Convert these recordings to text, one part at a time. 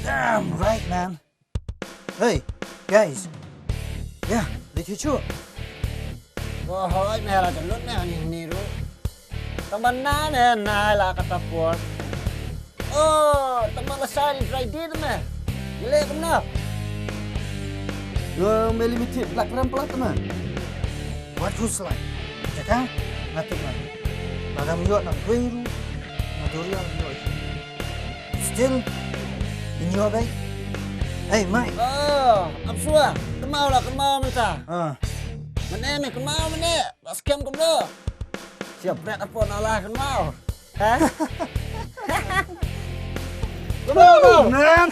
Damn right, man. Hey, guys. Yeah, let you show. Hoy, meron ka nun na niro. Taman na la katapor. Oh, taman sal dry din na. Gile ko na. May limited black ramplat teman. What who's like? Cakap? Nothing man. Madam you nak kuiru. Madurian you. Still in your bag? Hey, Mike. Oh, absua. Kemau minta. Mana ni kemau mana? Baskem kum lo. Siap berat apa nalah kemau. Ha? Kemau, man.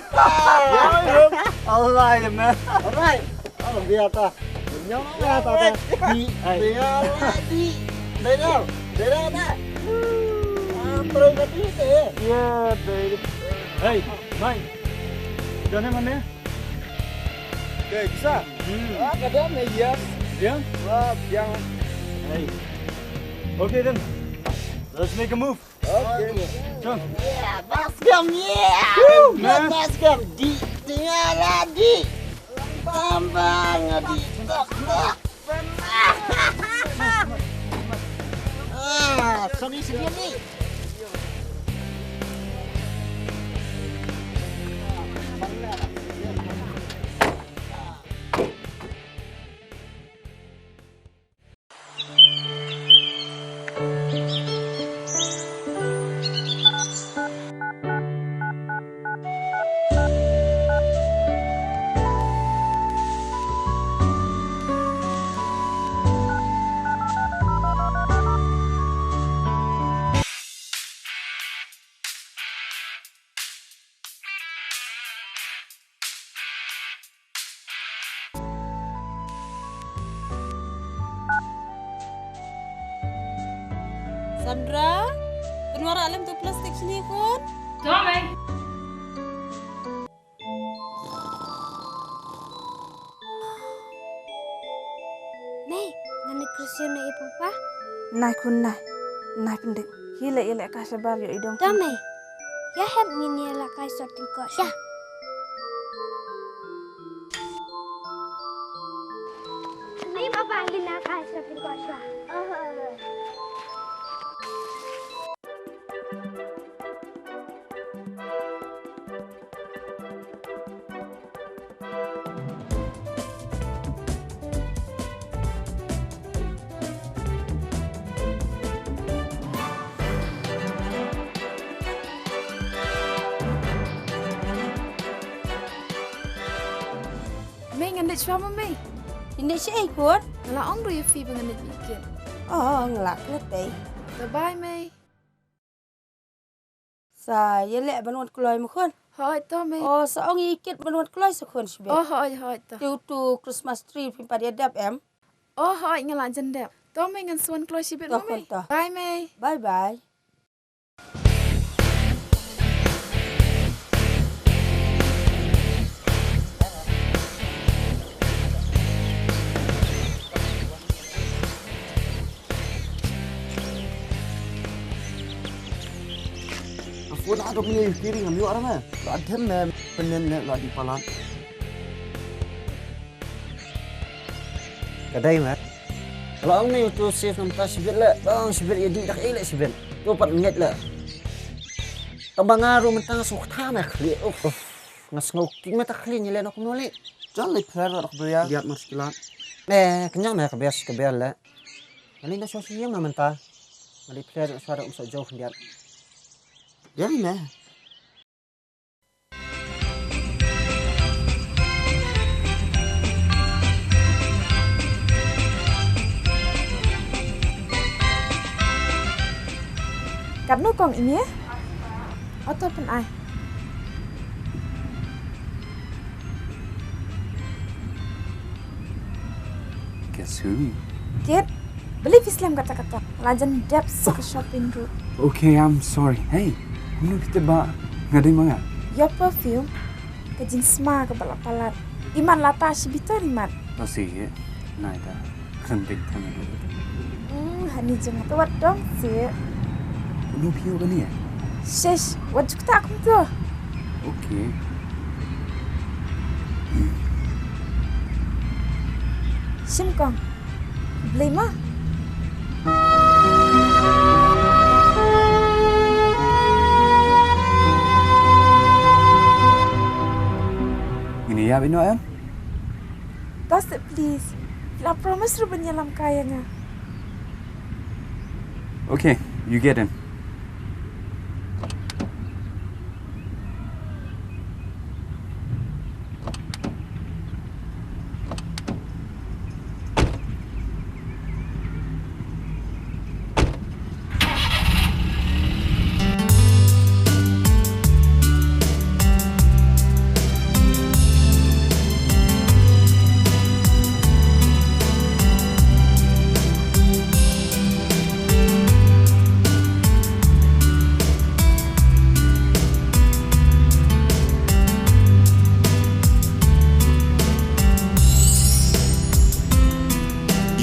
Alright, man. Alright. Oh, biar ta. Nyong biar ta. Di. Dengar ta. Terus tadi deh. Ya, baby. Hey, Mike. Jangan mana? Okay, bisa. Kadang ni yes. Yeah? Biang. Hey. Okay then. Let's make a move. Okay. Jom. Yeah, baskem yeah. Man. Baskem di. Dengar lah di. Tambang di. Sorry sedikit ni. Sandra, keluar alam tu plastik sini kon. Tommy. Nei, ngani Krisyon na ipapa? Nai kun nai pendek. Hile ka sabar yo idong. Tommy, ya heb ngini la kai sorting ko siya. Ni papa ngina kai sorting ko siya. May nganit siya mo may. Hindi siya ikut. Laong ro fi nganit bikin. Oh, ngelak letay. Bye May. Saya lek banut keluar mukon. Hoy Tommy. Oh, seong ikit banut keluar sekon sibe. Oh hoy ta. Tu Christmas tree pimpa dia dap em. Oh hoy ngalan jendep. Tommy ngan suan kloy sibit mo May. Bye May. Bye bye. Buat ada punya kiri ngambil orang mana? Ada menen lagi palat. Kadai mat. Kalau ang ni tu safe nampak sibit lah. Bang sibit jadi dak elak sibit. Tu 4 minit lah. Tambang ngaru mentang sukta mak li. Ngas ngoking mata kli nyelen aku nolak. Jangan lepas nak beria. Lihat maskilat. Kenyang mak kebiar lah. Ani dah sosial yang mentah. Mali player suara usah jauh lihat. Ya ni. Cặp nó còn ý nghĩa. Ở tôi phần ai? Guess who? Kid, beli Islam kata-kata. Lajan dep ke shopping route. Okay, I'm sorry. Hey, ano kita ba ngaday mga? Your perfume, kajing sma ke balap-balap. Iman lata sibitor iman. Kasi, naida, krenting kami. Hani jangan tuat dong sih. Ano piyo ka niya? Shesh, wajib tak aku tu. Okay. Sim kong. Beli mah. Ini ya bino ayam? That's it, please. La promise ru benyalam kaya nga. Okay, you get in.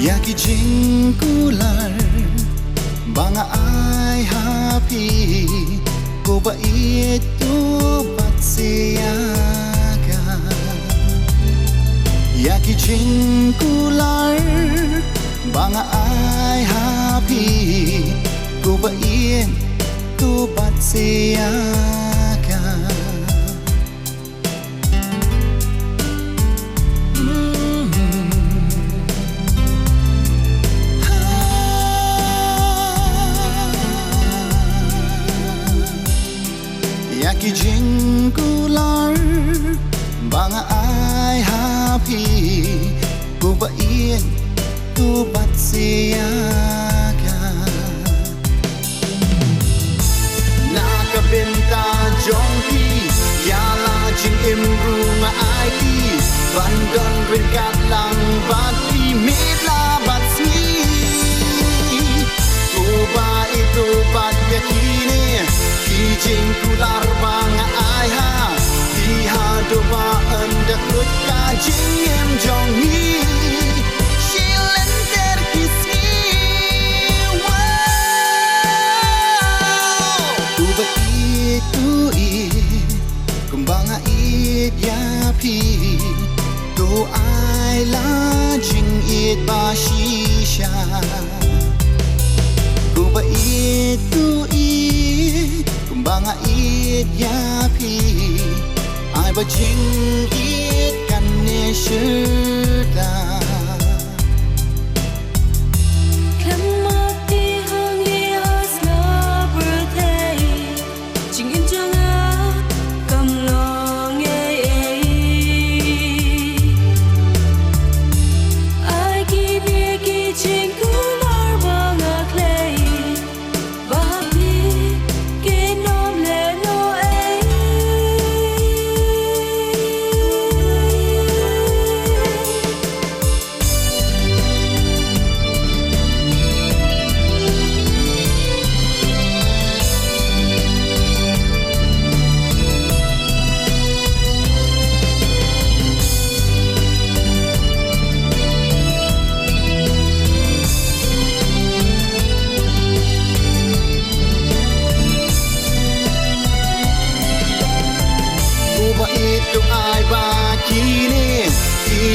Yaki jingkular banga ai happy ko ba itu bat siaga Yaki jingkular banga ai happy ko ba itu bat siaga Yaki jingkular banga ai happy ko ba tu bat siaga nakabenta jongki yala jing imru ma ai ki bandon ringat lang bati mitla bat smi ko ba itu bat yakini Kijing kular banga ai ha Iha doba endak lut kajing em jongi Shilen ter kismi Wow Kuba itu Kumbanga yapi To ai la jing it bashisha Kuba itu Banga it yapi ai ba jing it kan ne shirda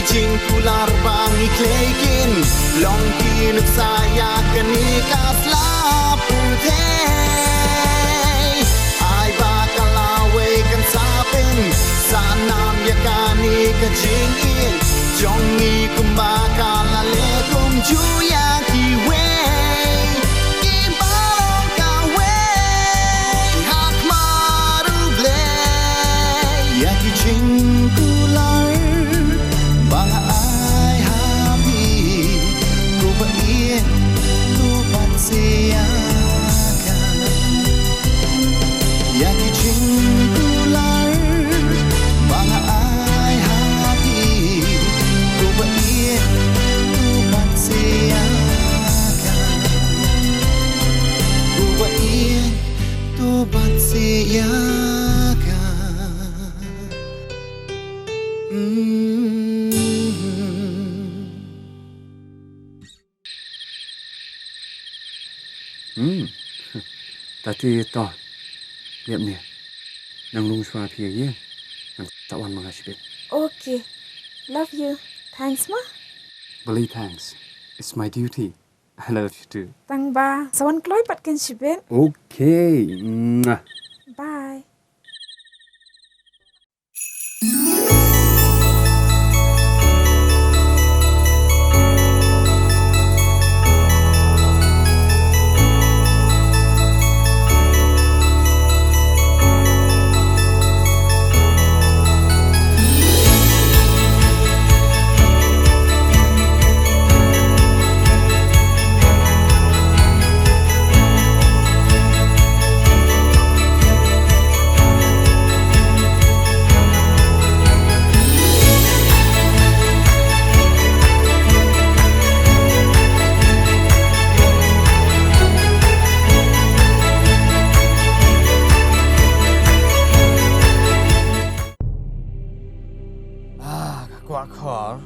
Kijing kular bangi klekin Long kinuk saya kenikas laputay Ay bakal away kan sapin Sanam yakani kajingin Jongi kumbakal alekum juya kiway Ibalong kaway Hak maruglay Ya kijing kular Banga ai happy Ko ba tu bat siaga Yaki jingkular Banga ai happy Ko ba tu bat siaga Ko ba tu bat siaga Tati to lihat ni nang lung swa phi ye nang tawan mga sibit Okay. Love you. Thanks, Ma. Bali, thanks. It's my duty. I love you too. Tang ba. Sawan kloy patkin shibet. Okay. Mwah. Bye. Kuat kor.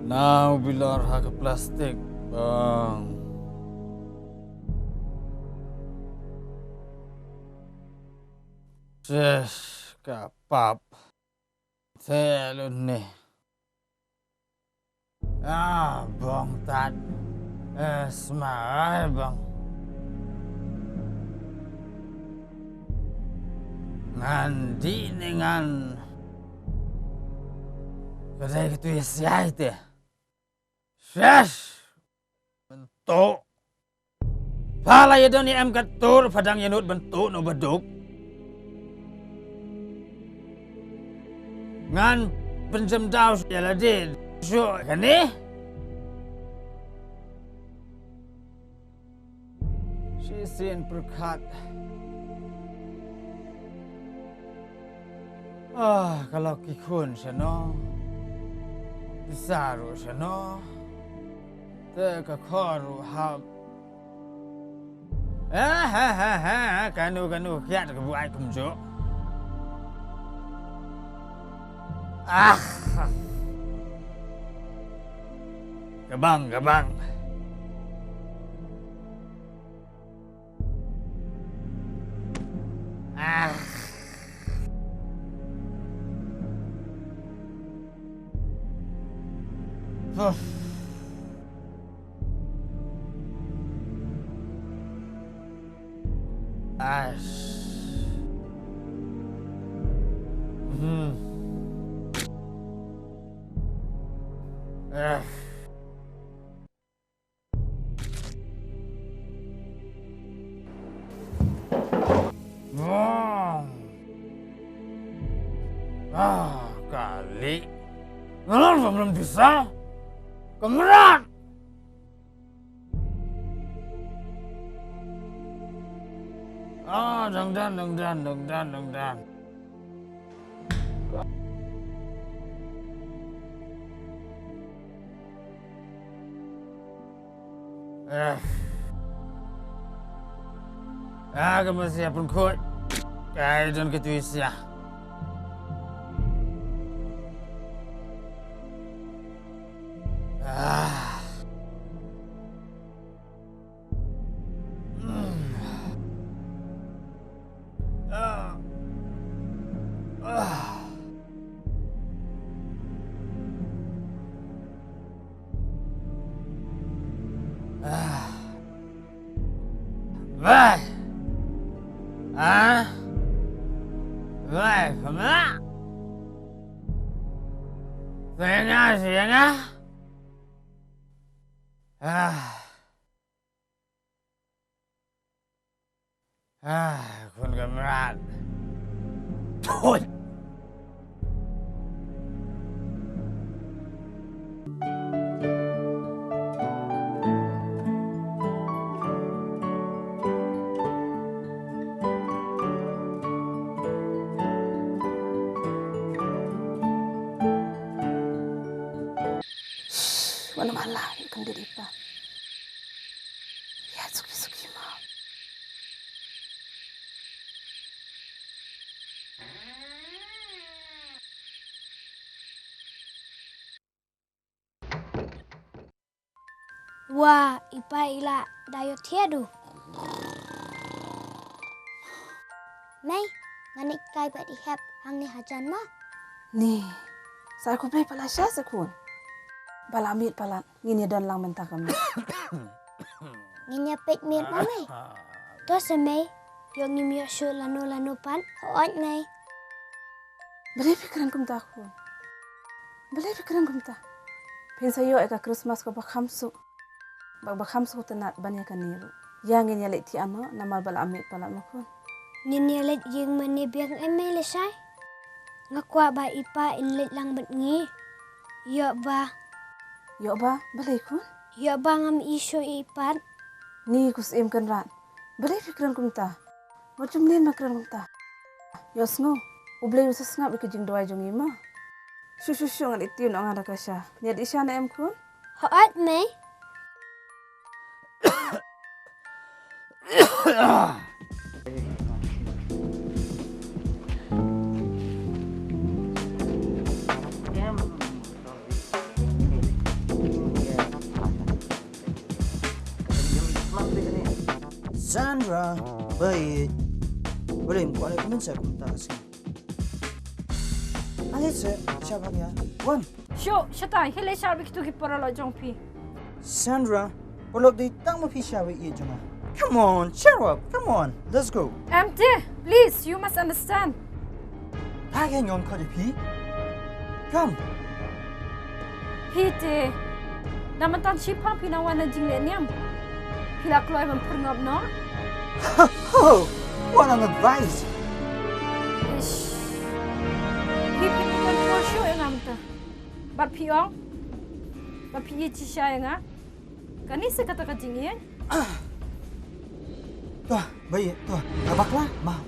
Now bilar hak plastik bang. Ses kapap. Telun ni. Bang tat. Smile bang. Ngandi dengan kedai itu ya siapa itu? Ses bentuk. Pala ya doni em katur padang yanut bentuk no beduk. Ngan penjem daus ya ladin. So kan ni? Sisin perkat. Kalau kikun seno, disaru seno, terkakoru hab. Kanu kiat kebuai kumjo. Gabang. Kali. Kenapa belum bisa? Kemerat. Dang. Kamu siapun kot. Kaya dan ketuisya. Sayangคุณกำลังโทษ Mana malah ikan diri pa. Ya suki mau. Wah, ipa ila dayo tiadu. May, nganik kay ba di thep hangni hajan mo? Ni, saya aku play pala siya sekun. Balamit pala ngini dan lang mentah kami. Nginya pet mir mo may. To sa may, yung nimyo syo lano pan, hoot may. Balai pikiran kum takun. Balai pikiran kum ta. Pensa yo eka Kristmas ko bakhamsu. Bakhamsu tenat banyak kaniru. Yang ini lek ti ano nama balamit pala makun. Nginya let yung mani biang ay may lesay. Ngakwa ba ipa inlit lang bat ngi. Yo ba? Yo ba, balai kun? Yo ba ngam isyo ipan? Ni kus im kan rat. Balai pikiran kum ta. Macam ni makiran kum ta. Yo sngo. Ublay usas ngap ke jingrwai jong ima. Shu ngat itu nak ngada kasya. Niat isya na em kun? Hoot may. Sandra, baik. Boleh boleh komentar sih. Alis, siapa ya? Wan. Syo, siya hele sharbi kitu ki para lo jongpi. Sandra, boleh di tang mo pi siapa iya jona. Come on, cheer up. Come on, let's go. Empty, please, you must understand. Tagen yon kau pi. Come. Hite, namantan siapa pinawan na jingle niam. Pila kloy man pernop no? Oh, what an advice. Ish. Pipi kan posyo yang amta. Bat piong. Bat piye cisya yang ah. Kani sekata kajingin. Tuh, baik, tuh. Abaklah, mau.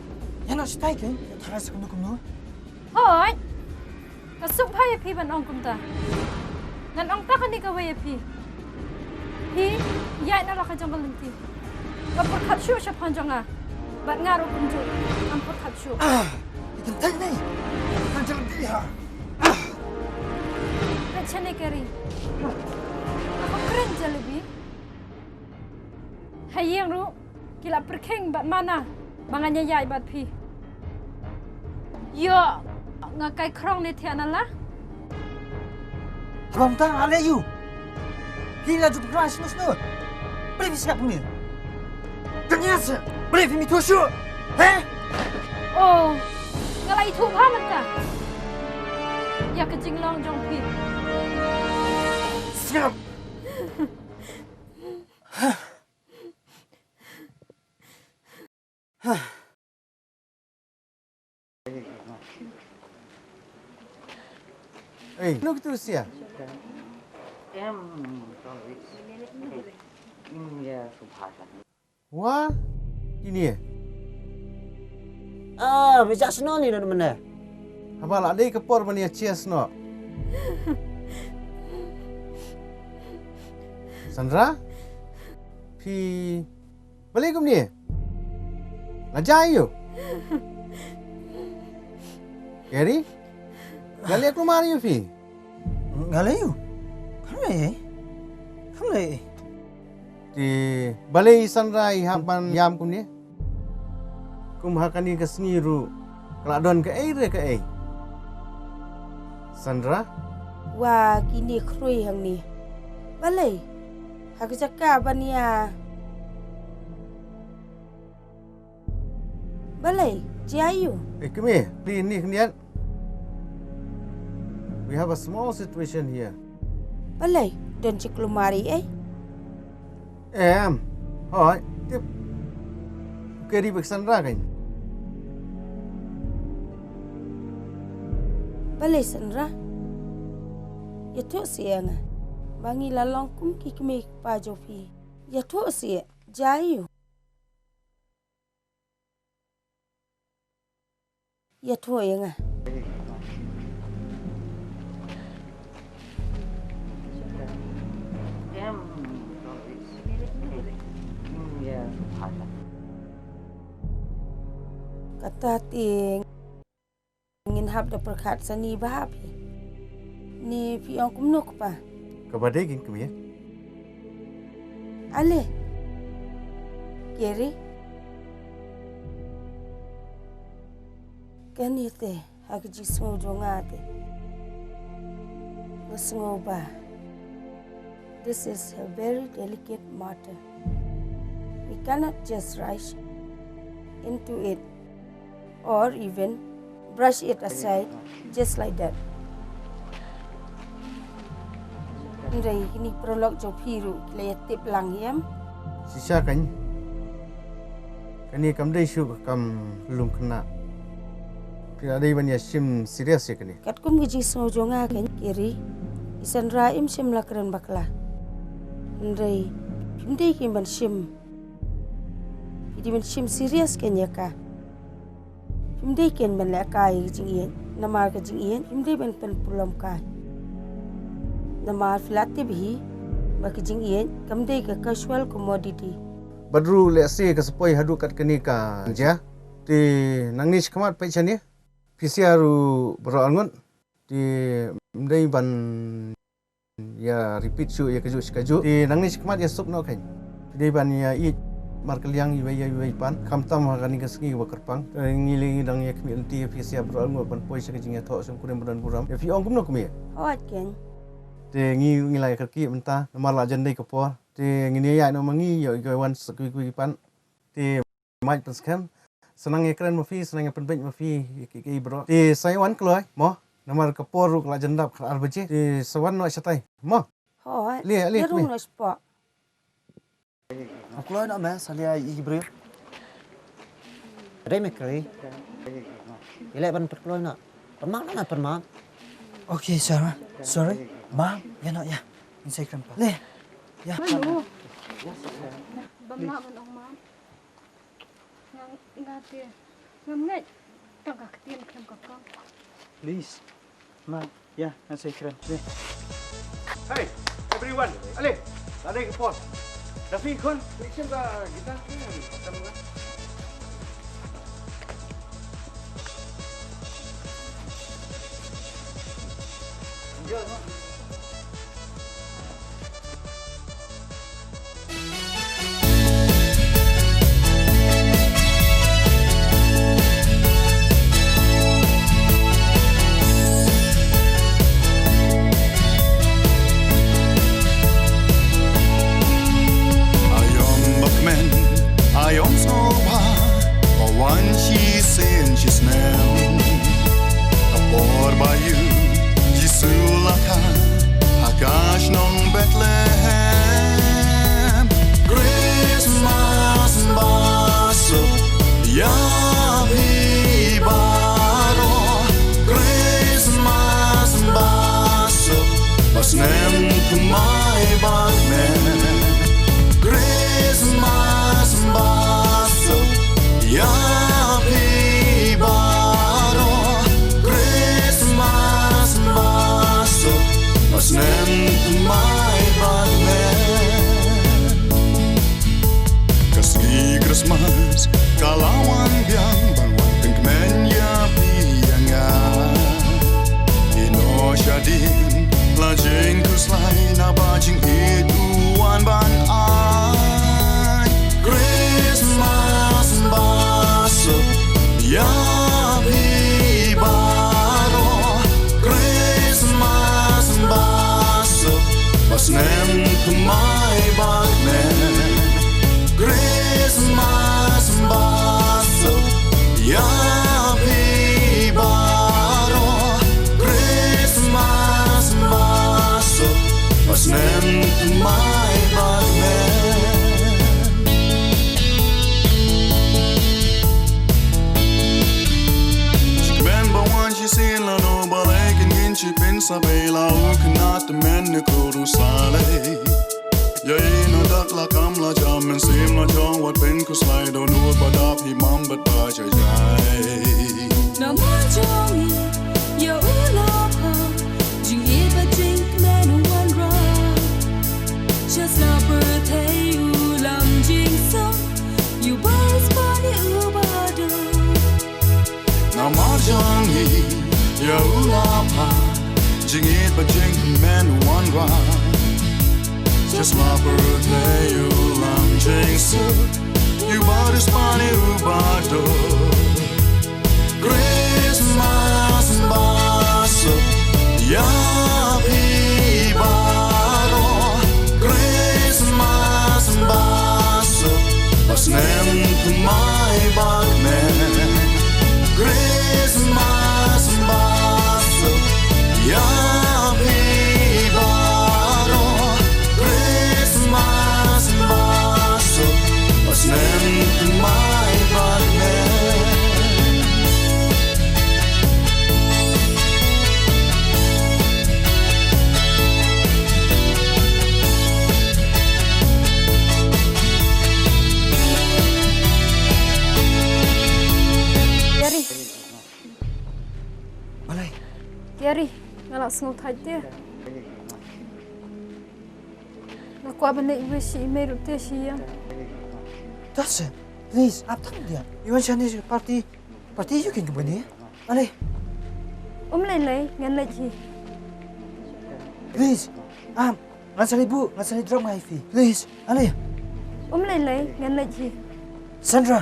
Yang nak stay kan? Terasa kumno. Hoy. Kasuk phaya pi ban ong kumta. Ngan ong ta kani ka waya pi. Pi, ya na la ka janggal lenti. Kapur khatshu siya panjanga. Bat ngaru kunju. Ampur khatshu. Ikan tay ni. Ikan jangan dia. Pechane kari. Ako keren jalebi. Hayang ru. Kila perkeng bat mana. Banganya yai bat pi. Yo. Ngakai krong ni tiana lah. Abang tang ale you. Gila jumpa keras nu. Boleh siap ni. Ternyata boleh mi tu syu. Heh? Oh. Ngalai tu pa man ta. Ya ke jinglong jong pi. Siap. Eh, lu gitu sih ya? Wah, ini ya? Bijak seno ni dan mana? Apa lah ada kepor mana cheers no? Sandra? Pi balik kum ni? Lajai yo? Gary? Gali aku mari yo pi? Ngalayu. Kamle. Di balai Sandra hapan yam kum ni? Kum hakani ke sengiru. Keladon ke air ke ai? Sandra? Wah, kini krui hang ni. Balai. Aku cakap bania. Balai, ciayu. Kemi, di ni kemudian. We have a small situation here. Balai, dan cik lumari Hỏi, tiếp. Okay, đi bực Sandra kan? Balai Sandra. Ya tu siang. Bangi lalong kum kikmi pa jopi. Ya tu siang. Jayu. Ya tu yang kata ting ingin hab da perkat sani bahap ni piang kumnuk pa Kepada gin kami ya. Ale Geri kanite hakji sungu jongate sungu ba. This is a very delicate matter. We cannot just rush into it or even brush it aside just like that. Ndai ini prolog jo phiru tip lang yam. Sisa kan? Kani kam dai shu kam lum kena. Pila dai ban ya sim serious ya kani. Kat kum giji so jonga kan kiri. Isan raim sim lakran bakla. Ndai ndai ki ban sim. Idi ban sim serious kan ya ka. Ndai ken ban la kai jingien. Namar ka jingien ndai ban pen pulam kai. Namar flati bhi baki jingien kam dai ka casual commodity. Badru le se ka sepoi hadu kat kani ka ja. Ti nangnis kamat pai chani. Pisiaru bro angon ti ndai ban ya repeat su ya kaju ti nangnis kamat ya sup no kan. Dai ban ya i markeliang iwai pan kamtam hakani ka ski wa kerpang ngili dang ya kmi anti pisia bro angon pan poi sa kajing ya tho sum kuren budan buram. Ya fi ong kum no kmi. Hot ken. Ti ngilai ka ki menta namar la jandai ka por. Ti ngini ya no mangi yo go wan sakui pan. Ti mai pan scam senang ekran mafi senang penbench mafi ki bro ti saya wan keloi mo namar kapor kala jendap kala arbaje ti sawan no chatai mo Hoi li rung no spa Keloi nak mas salia i bro. Ada mekri. Ile ban keloi nak. Permak nak permak. Okay, Sarah. Sorry. Mom, ya nak ya. Insai krempa. Le. Ya. Halo. Bama menong mam. Ngati. Ngamnet. Tangka ketien krem kakak. Please. Ma, ya, nasi keren. Hey everyone ale ada ke por Rafi kon fiction ba kita sama Kristmas kalawan biang bangwan kengmen ya biang ino syadin lajeng kuslai na bajing itu wan ban ai Christmas baso ya baro Christmas baso pas nem kumai bagmen Christmas baso ya baro Christmas ci pensa bela u knat men ko ru sale yai no dak la kam la jam men sim la jong wat pen ko slide on nur badap hi mam bat ba jai no ma jong yo la pa jing ye ba jing men one run just la birthday u lam jing so you boys body u ba do na ma jong yo la pa jing ye ba jing men one run just my birthday, you lam jing so you bought a spani ubado Christmas baso ya pibaro Christmas baso pas nem my bagman Christmas baso ya Yari, ngalak sengok tadi. Nak kuat benda ibu si email tu si yang. That's it. Please, up dia. You want Chinese party you can go ni. Ale. Lay ngan lagi. Please. Ngan sali drop my fee. Please. Ale. Lay ngan lagi. Sandra.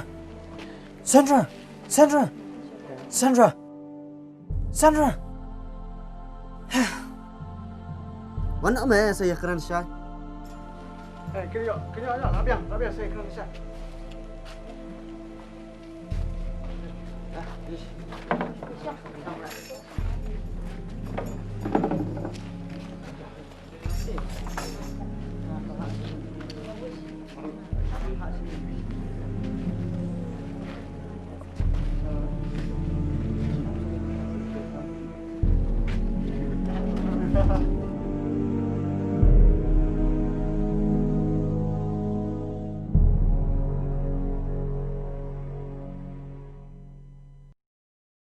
Mana me saya keren syai. Kena lah, biang saya kena siap.